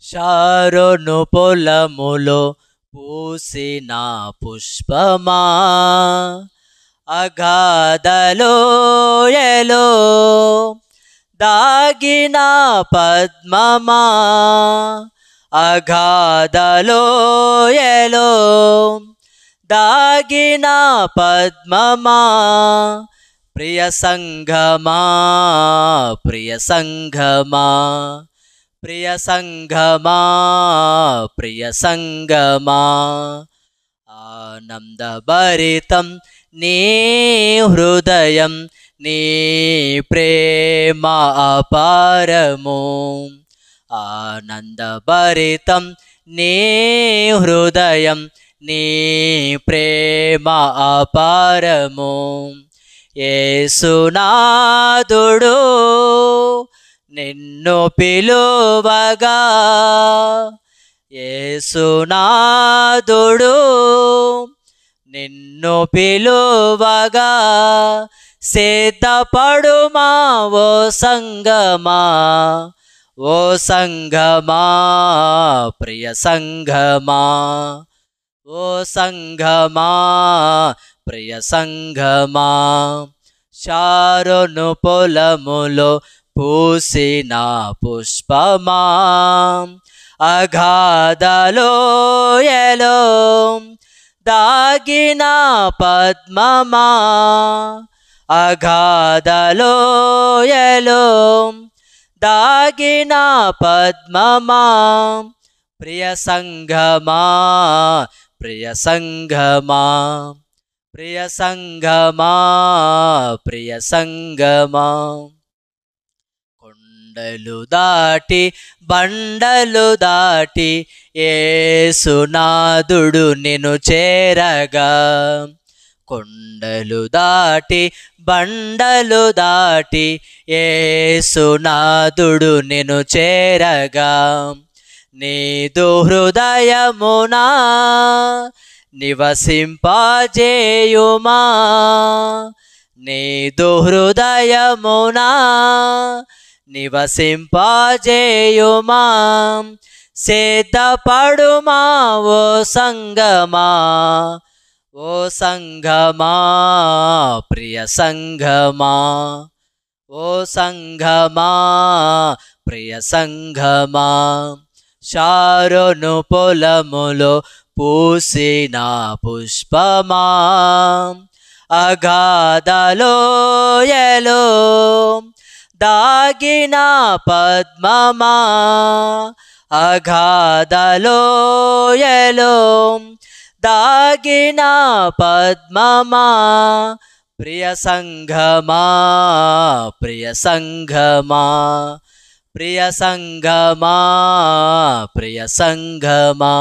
Sharon పొలములో పూసిన పుష్పమా, అగాధలోయలో దాగిన పద్మమా, అగాధలోయలో దాగిన పద్మమా, ప్రియ సంఘమా, ప్రియ సంఘమా, ప్రియ సంఘమా, ప్రియ సంఘమా, ఆనందభరితం నీ హృదయం, నీ ప్రేమ అపారము, ఆనందభరితం నీ హృదయం, నీ ప్రేమ అపారము. యేసునాథుడు నిన్ను పిలువగా, యేసునాథుడు నిన్ను పిలువగా, సిద్ధపడుమా ఓ సంగమా, ఓ సంగమా, ప్రియ సంగమా, ఓ సంగమా, ప్రియ సంగమా. షారోను పొలములో పూసిన పుష్పమా, అగాధలోయలో దాగిన పద్మమా, అగాధలోయలో దాగిన పద్మమా, ప్రియ సంఘమా, ప్రియ సంఘమా, ప్రియ సంఘమా, ప్రియ సంఘమా. కొండలు దాటి బండలు దాటి యేసునాథుడు నిన్ను చేరగా, కొండలు దాటి బండలు దాటి యేసునాథుడు నిన్ను చేరగా, నీదు హృదయమునా నివసింపజేయుమా, నీదు హృదయమునా నివసింపజేయుమా, సిద్ధపడుమా ఓ సంగమా, ఓ సంగమా, ప్రియ సంగమా, ఓ సంగమా, ప్రియ సంగమా. షారోను పొలములో పూసిన పుష్పమా, అగాధలోయలో దాగిన పద్మమా, అగాధలోయలో దాగిన పద్మమా, ప్రియ సంఘమా, ప్రియ సంఘమా, ప్రియ సంఘమా, ప్రియ సంఘమా.